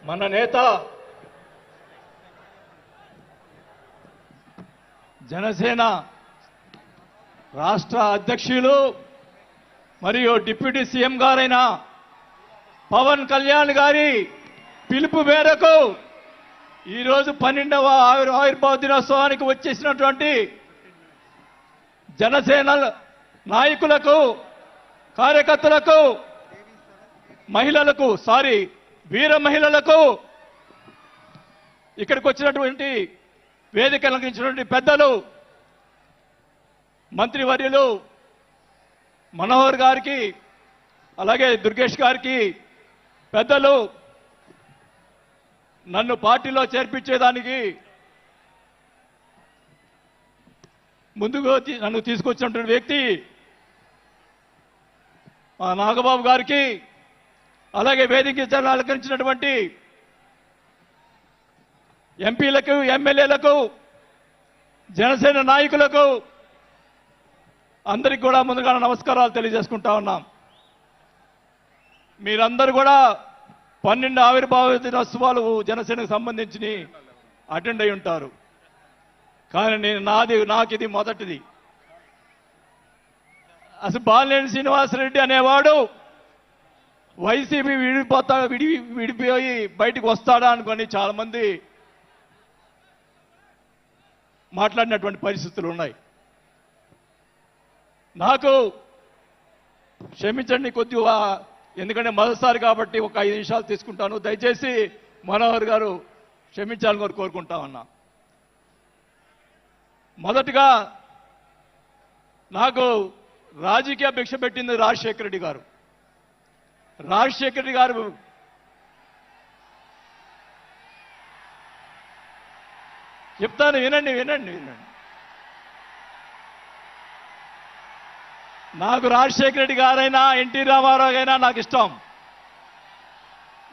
మన నేత జనసేన రాష్ట్ర అధ్యక్షులు మరియు డిప్యూటీ సీఎం గారైన పవన్ కళ్యాణ్ గారి పిలుపు మేరకు ఈరోజు 12వ ఆవిర్భావ దినోత్సవానికి వచ్చేసినటువంటి జనసేన నాయకులకు, కార్యకర్తలకు, మహిళలకు, వీర మహిళలకు, ఇక్కడికి వచ్చినటువంటి వేదిక అలంకరించినటువంటి పెద్దలు, మంత్రివర్యులు మనోహర్ గారికి, అలాగే దుర్గేష్ గారికి, పెద్దలు, నన్ను పార్టీలో చేర్పించేదానికి ముందుకు నన్ను తీసుకొచ్చినటువంటి వ్యక్తి మా నాగబాబు గారికి, అలాగే వేదిక అలంకరించినటువంటి ఎంపీలకు, ఎమ్మెల్యేలకు, జనసేన నాయకులకు అందరికి కూడా ముందుగా నమస్కారాలు తెలియజేసుకుంటా ఉన్నాం. మీరందరూ కూడా 12 ఆవిర్భావ దినోత్సవాలు జనసేనకు సంబంధించి అటెండ్ అయి ఉంటారు. కానీ నాకు ఇది మొదటిది. అసలు బాలినేని శ్రీనివాసరెడ్డి అనేవాడు వైసీపీ విడిపోయి బయటకు వస్తాడా అనుకొని చాలా మంది మాట్లాడినటువంటి పరిస్థితులు ఉన్నాయి. నాకు క్షమించండి కొద్దిగా, ఎందుకంటే మొదటిసారి కాబట్టి ఒక 5 నిమిషాలు తీసుకుంటాను. దయచేసి మనోహర్ గారు క్షమించాలని కోరుకుంటా ఉన్నా. మొదటిగా నాకు రాజకీయ భిక్ష పెట్టింది రాజశేఖర రెడ్డి గారు. రాజశేఖర రెడ్డి గారు చెప్తాను, వినండి. నాకు రాజశేఖర రెడ్డి గారైనా, ఎన్టీ రామారావు అయినా నాకు ఇష్టం.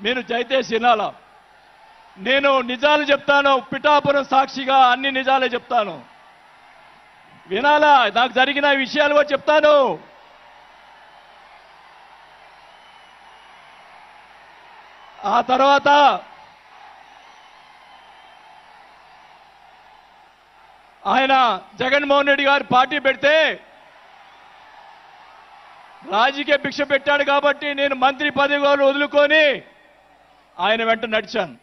మీరు దయచేసి వినాలా. నేను నిజాలు చెప్తాను, పిఠాపురం సాక్షిగా అన్ని నిజాలే చెప్తాను. వినాలా, నాకు జరిగిన విషయాలు కూడా చెప్తాను. ఆ తర్వాత ఆయన జగన్మోహన్ రెడ్డి గారు పార్టీ పెడితే రాజకీయ భిక్ష పెట్టాడు కాబట్టి నేను మంత్రి పదవి వదులుకొని ఆయన వెంట నడిచాను.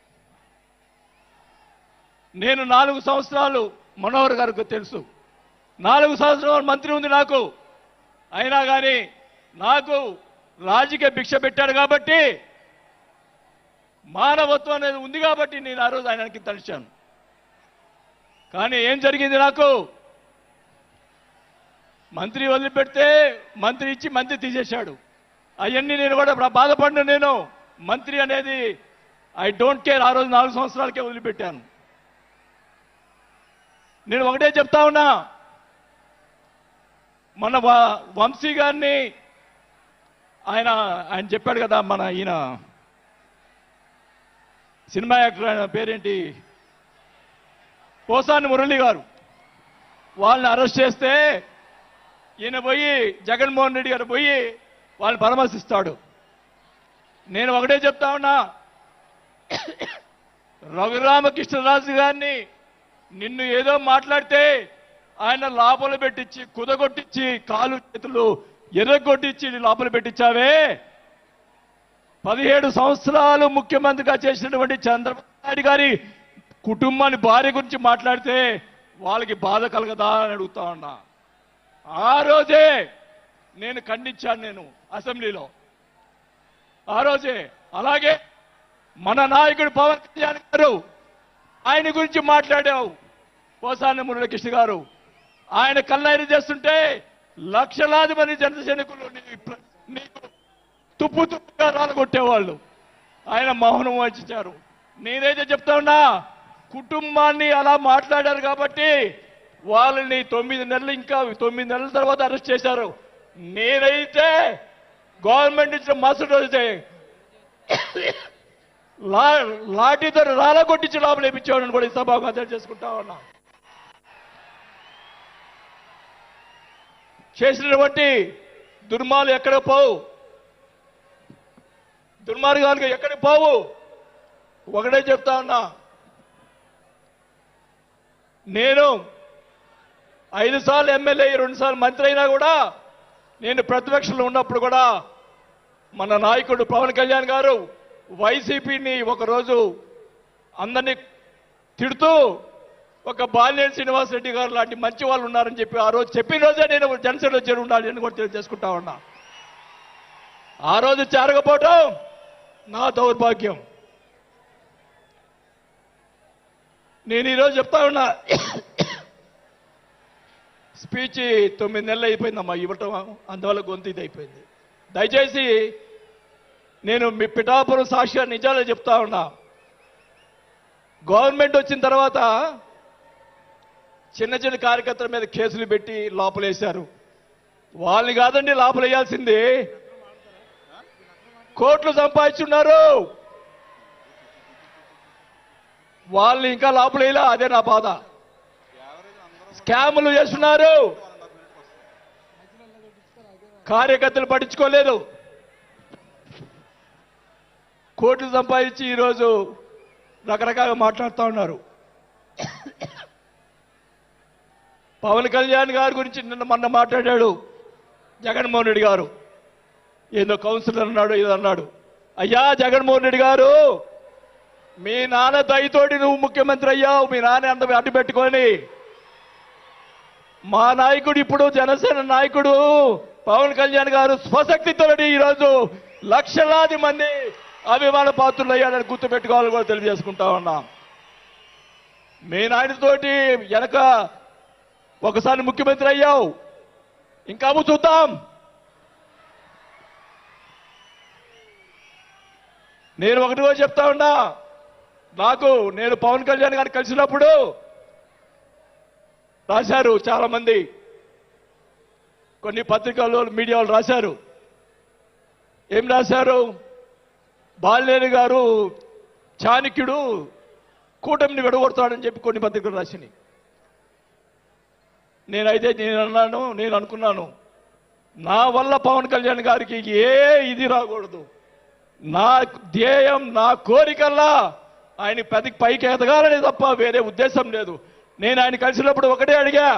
నేను 4 సంవత్సరాలు, మనోహర్ గారికి తెలుసు, 4 సంవత్సరాలు మంత్రి ఉంది నాకు. అయినా కానీ నాకు రాజకీయ భిక్ష పెట్టాడు కాబట్టి, మానవత్వం అనేది ఉంది కాబట్టి నేను ఆ రోజు ఆయనకి తలిచాను. కానీ ఏం జరిగింది, నాకు మంత్రి వదిలిపెడితే మంత్రి ఇచ్చి మంత్రి తీసేశాడు. అవన్నీ నేను కూడా బాధపడిన, నేను మంత్రి అనేది ఐ డోంట్ కేర్. ఆ రోజు 4 సంవత్సరాలకే వదిలిపెట్టాను. నేను ఒకటే చెప్తా ఉన్నా, మన వంశీ గారిని ఆయన చెప్పాడు కదా, ఈయన సినిమా యాక్టర్, ఆయన పేరేంటి, పోసాని మురళి గారు, వాళ్ళని అరెస్ట్ చేస్తే ఈయన పోయి, జగన్మోహన్ రెడ్డి గారు పోయి వాళ్ళని పరామర్శిస్తాడు. నేను ఒకటే చెప్తా ఉన్నా, రఘురామకృష్ణరాజు గారిని నిన్ను ఏదో మాట్లాడితే ఆయన లోపల పెట్టించి, కుదగొట్టించి, కాలు చేతులు ఎర్రగొట్టించి లోపల పెట్టించావే. 17 సంవత్సరాలు ముఖ్యమంత్రిగా చేసినటువంటి చంద్రబాబు నాయుడు గారి కుటుంబాన్ని, భార్య గురించి మాట్లాడితే వాళ్ళకి బాధ కలగదా అని అడుగుతా ఉన్నా. ఆ రోజే నేను ఖండించాను, నేను అసెంబ్లీలో ఆ రోజే. అలాగే మన నాయకుడు పవన్ కళ్యాణ్ గారు, ఆయన గురించి మాట్లాడావు, పోసాని మురళీకృష్ణ గారు. ఆయన కళ్ళైన చేస్తుంటే లక్షలాది మంది జనసైనికులు నీకు తుప్పుగా రాలగొట్టేవాళ్ళు. ఆయన మౌనం వహించారు. నేనైతే చెప్తా ఉన్నా, కుటుంబాన్ని అలా మాట్లాడారు కాబట్టి వాళ్ళని 9 నెలలు, ఇంకా 9 నెలల తర్వాత అరెస్ట్ చేశారు. నేనైతే గవర్నమెంట్ ఇచ్చిన మరుసటి రోజే లాఠీతో రాలగొట్టించి లోపల వేయించేవాడిని కూడా ఈ సభకు అర్థం చేసుకుంటా ఉన్నా. చేసినటువంటి దుర్మాలు ఎక్కడ పోవు, దుర్మార్గాలు ఎక్కడ పోవు. ఒకటే చెప్తా ఉన్నా, నేను 5 సార్లు ఎమ్మెల్యే 2 సార్లు మంత్రి అయినా కూడా నేను ప్రతిపక్షంలో ఉన్నప్పుడు కూడా మన నాయకుడు పవన్ కళ్యాణ్ గారు వైసీపీని ఒకరోజు అందరినీ తిడుతూ ఒక బాలినేని శ్రీనివాసరెడ్డి గారు లాంటి మంచి వాళ్ళు ఉన్నారని చెప్పి ఆ రోజు చెప్పిన రోజే నేను జనసేనలో చేరి ఉండాలి అని కూడా తెలియజేసుకుంటా ఉన్నా. ఆ రోజు చేరకపోవటం నా దౌర్భాగ్యం. నేను ఈరోజు చెప్తా ఉన్నా, స్పీచ్ 9 నెలలు అయిపోయిందమ్మా ఇవ్వటం, అందువల్ల గొంతు ఇది అయిపోయింది. దయచేసి నేను మీ పిఠాపురం సాక్షిగా నిజాలే చెప్తా ఉన్నా. గవర్నమెంట్ వచ్చిన తర్వాత చిన్న చిన్న కార్యకర్తల మీద కేసులు పెట్టి లోపలేశారు. వాళ్ళని కాదండి లోపలేయాల్సింది, కోట్లు సంపాదించున్నారు, వాళ్ళని ఇంకా లోపలేలా. అదే నా బాధ. స్కాములు చేస్తున్నారు, కార్యకర్తలు పట్టించుకోలేదు, కోట్లు సంపాదించి ఈరోజు రకరకాలుగా మాట్లాడుతూ ఉన్నారు. పవన్ కళ్యాణ్ గారి గురించి మొన్న మాట్లాడాడు జగన్మోహన్ రెడ్డి గారు, ఏదో కౌన్సిలర్ అన్నాడు, ఏదో అన్నాడు. అయ్యా జగన్మోహన్ రెడ్డి గారు, మీ నాన్న దయతోటి నువ్వు ముఖ్యమంత్రి అయ్యావు, మీ నాన్న అంత అడ్డు పెట్టుకొని. మా నాయకుడు ఇప్పుడు జనసేన నాయకుడు పవన్ కళ్యాణ్ గారు స్వశక్తితో ఈరోజు లక్షలాది మంది అభిమాన పాత్రులు అయ్యాడని గుర్తుపెట్టుకోవాలని కూడా తెలియజేసుకుంటా ఉన్నా. మీ నాయనతోటి వెనక ఒకసారి ముఖ్యమంత్రి అయ్యావు, ఇంకా చూద్దాం. నేను ఒకటి కూడా చెప్తా ఉన్నా, నేను పవన్ కళ్యాణ్ గారిని కలిసినప్పుడు రాశారు చాలా మంది, కొన్ని పత్రికల్లో మీడియాలో రాశారు. ఏం రాశారు? బాలినేని గారు చాణక్యుడు, కూటమిని విడగొడతాడని చెప్పి కొన్ని పత్రికలు రాసినాయి. నేను అనుకున్నాను, నా వల్ల పవన్ కళ్యాణ్ గారికి ఏ ఇది రాకూడదు. నా ధ్యేయం, నా కోరికల్లా ఆయన పైకి ఎదగాలని తప్ప వేరే ఉద్దేశం లేదు. నేను ఆయన కలిసినప్పుడు ఒకటే అడిగా,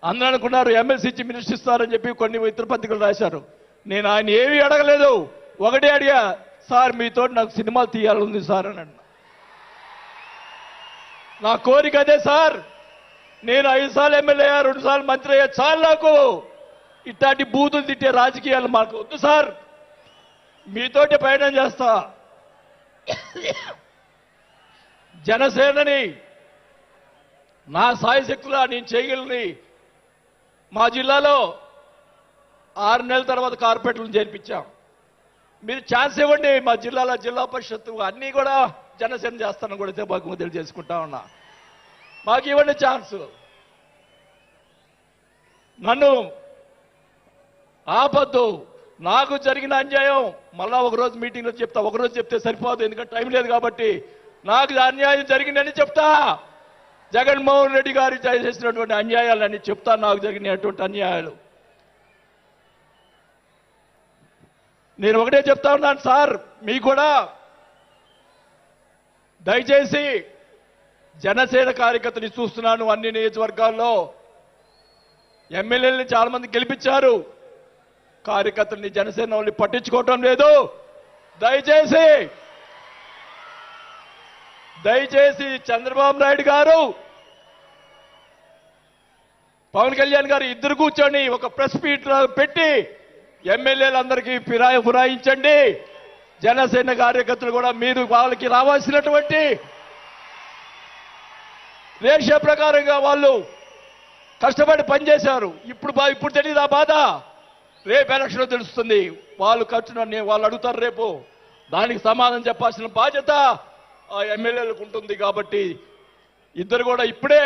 అందరూ అనుకున్నారు ఎమ్మెల్సీ ఇచ్చి మినిస్టర్ ఇస్తారని చెప్పి కొన్ని ఇతర పత్రికలు రాశారు. నేను ఆయన ఏమీ అడగలేదు, ఒకటే అడిగా, సార్ మీతో నాకు సినిమాలు తీయాలని సార్ అని అన్నా. నా కోరిక అదే సార్. నేను 5 సార్లు ఎమ్మెల్యే అయ్యా, 2 సార్లు మంత్రి అయ్యా, చాలు నాకు ఇట్లాంటి బూతులు తిట్టే రాజకీయాలు మాకు వద్దు సార్, మీతోటి ప్రయాణం చేస్తా. జనసేనని నా సాయశక్తులా నేను చేయగలని. మా జిల్లాలో 6 నెలల తర్వాత కార్పొరేట్లను చేర్పించాం. మీరు ఛాన్స్ ఇవ్వండి, మా జిల్లాలో జిల్లా పరిషత్తు అన్నీ కూడా జనసేన చేస్తానని కూడా తెలియజేసుకుంటా ఉన్నా. మాకు ఇవ్వండి ఛాన్స్. నన్ను ఆపద్దు. నాకు జరిగిన అన్యాయం మళ్ళా ఒకరోజు మీటింగ్లో చెప్తా. ఒకరోజు చెప్తే సరిపోదు, ఎందుకంటే టైం లేదు కాబట్టి. నాకు అన్యాయం జరిగిందని చెప్తా. జగన్మోహన్ రెడ్డి గారు చేసినటువంటి అన్యాయాలని చెప్తా, నాకు జరిగినటువంటి అన్యాయాలు. నేను ఒకటే చెప్తా ఉన్నాను సార్, మీకు కూడా దయచేసి జనసేన కార్యకర్తని చూస్తున్నాను. అన్ని నియోజకవర్గాల్లో ఎమ్మెల్యేలని చాలా మంది గెలిపించారు, కార్యకర్తల్ని జనసేన వాళ్ళని పట్టించుకోవటం లేదు. దయచేసి చంద్రబాబు నాయుడు గారు, పవన్ కళ్యాణ్ గారు ఇద్దరు కూర్చొని ఒక ప్రెస్ మీట్ పెట్టి ఎమ్మెల్యేలందరికీ ఫిరాయించండి. జనసేన కార్యకర్తలు కూడా మీరు వాళ్ళకి రావాల్సినటువంటి రేషియో ప్రకారంగా వాళ్ళు కష్టపడి పనిచేశారు. ఇప్పుడు తెలియదు ఆ బాధ, రేపు ఎలక్షన్లో తెలుస్తుంది. వాళ్ళు వాళ్ళు అడుగుతారు రేపు, దానికి సమాధానం చెప్పాల్సిన బాధ్యత ఆ ఎమ్మెల్యేలకు ఉంటుంది. కాబట్టి ఇద్దరు కూడా ఇప్పుడే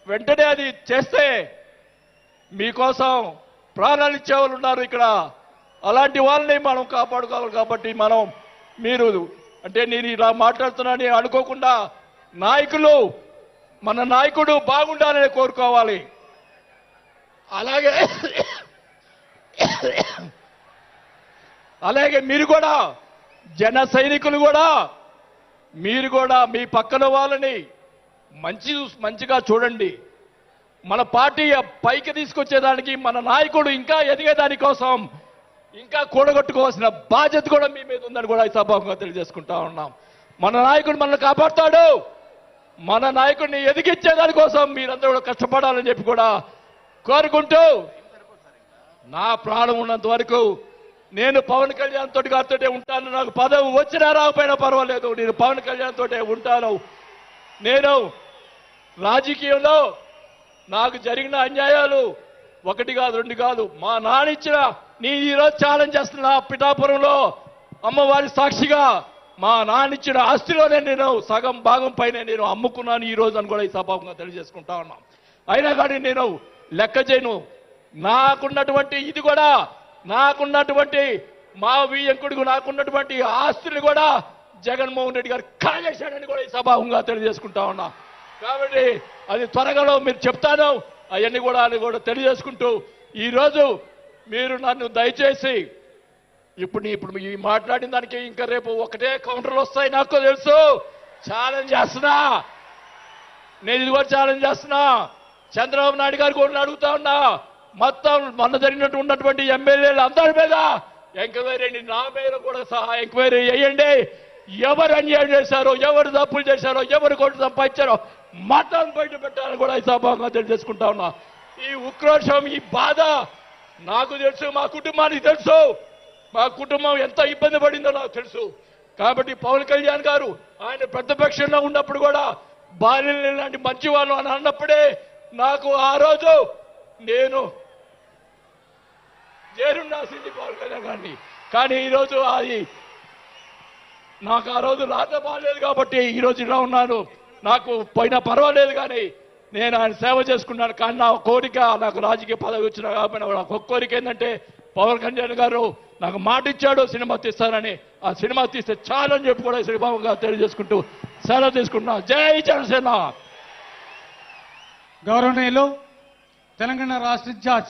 వెంటనే అది చేస్తే మీకోసం ప్రాణాలు ఇచ్చేవాళ్ళు ఉన్నారు ఇక్కడ. అలాంటి వాళ్ళని మనం కాపాడుకోవాలి. కాబట్టి మీరు అంటే నేను ఇలా మాట్లాడుతున్నానని అనుకోకుండా మన నాయకుడు బాగుండాలని కోరుకోవాలి. అలాగే మీరు కూడా జన సైనికులు కూడా మీరు కూడా మీ పక్కన వాళ్ళని మంచిగా చూడండి. మన పార్టీ పైకి తీసుకొచ్చేదానికి మన నాయకుడు ఇంకా ఎదిగేదాని కోసం ఇంకా కూడగొట్టుకోవాల్సిన బాధ్యత కూడా మీ మీద ఉందని కూడా ఈ సభాముఖంగా తెలియజేసుకుంటా ఉన్నాం. మన నాయకుడు మనల్ని కాపాడుతాడు. మన నాయకుడిని ఎదిగించేదాని కోసం మీరందరూ కూడా కష్టపడాలని చెప్పి కూడా కోరుకుంటూ, నా ప్రాణం ఉన్నంత వరకు నేను పవన్ కళ్యాణ్ తోటి గారితోటే ఉంటాను. నాకు పదవి వచ్చినా రాకపోయినా పర్వాలేదు, నేను పవన్ కళ్యాణ్ తోటే ఉంటాను. నేను రాజకీయంలో నాకు జరిగిన అన్యాయాలు ఒకటి కాదు, రెండు కాదు. మా నాన్న ఇచ్చిన నీ ఈరోజు ఛాలెంజ్ చేస్తున్నా పిఠాపురంలో అమ్మవారి సాక్షిగా మా నాన్న ఇచ్చిన ఆస్తిలోనే నేను సగం భాగం పైన నేను అమ్ముకున్నాను ఈ రోజు అని కూడా ఈ సభాముఖంగా తెలియజేసుకుంటా ఉన్నాం. అయినా కానీ నేను లెక్క చేయను. నాకున్నటువంటి ఇది కూడా, నాకున్నటువంటి మా వియ్యంకుడికి నాకున్నటువంటి ఆస్తులు కూడా జగన్మోహన్ రెడ్డి గారు కాజేశాడని కూడా ఈ సభాముఖంగా తెలియజేసుకుంటా ఉన్నా. కాబట్టి అది త్వరగా మీరు చెప్తాను, అవన్నీ కూడా తెలియజేసుకుంటూ, ఈరోజు మీరు నన్ను దయచేసి ఇప్పుడు ఈ మాట్లాడిన దానికి ఇంకా రేపు ఒకటే కౌంటర్లు వస్తాయి నాకు తెలుసు. ఛాలెంజ్ చేస్తున్నా, నేను ఇది కూడా ఛాలెంజ్ చేస్తున్నా. చంద్రబాబు నాయుడు గారు కూడా అడుగుతా ఉన్నా, మొత్తం మొన్న జరిగినట్టు ఉన్నటువంటి ఎమ్మెల్యేలు అందరి మీద ఎంక్వైరీ, నా మీద కూడా సహా ఎంక్వైరీ చేయండి. ఎవరు అన్యాయం చేశారో, ఎవరు తప్పులు చేశారో, ఎవరు కొట్టు సంపాదించారో మొత్తం బయట పెట్టాలని కూడా ఈ సభాగా తెలియజేసుకుంటా ఉన్నా. ఈ ఉక్రోషం, ఈ బాధ నాకు తెలుసు, మా కుటుంబానికి తెలుసు. మా కుటుంబం ఎంత ఇబ్బంది పడిందో నాకు తెలుసు. కాబట్టి పవన్ కళ్యాణ్ గారు ఆయన ప్రతిపక్షంలో ఉన్నప్పుడు కూడా బాల్యం లాంటి మంచి వాళ్ళు అని అన్నప్పుడే నాకు ఆ రోజు నేను చేరుండాల్సింది పవన్ కళ్యాణ్ గారిని. కానీ ఈరోజు అది నాకు ఆ రోజు రాత బాగాలేదు కాబట్టి ఈరోజు ఇలా ఉన్నాను. నాకు పోయినా పర్వాలేదు, కానీ నేను ఆయన సేవ చేసుకున్నాను. కానీ నా కోరిక, నాకు రాజకీయ పదవి వచ్చినా కాబట్టి నాకు ఒక కోరిక ఏంటంటే, పవన్ కళ్యాణ్ గారు నాకు మాట ఇచ్చాడు సినిమా తీస్తానని. ఆ సినిమా తీస్తే చాలని చెప్పి కూడా శ్రీబాబుగా తెలియజేసుకుంటూ సెలవు తీసుకుంటున్నా. జై జనసేన. గౌరవనీయులు తెలంగాణ రాష్ట్ర ఇన్ఛార్జ్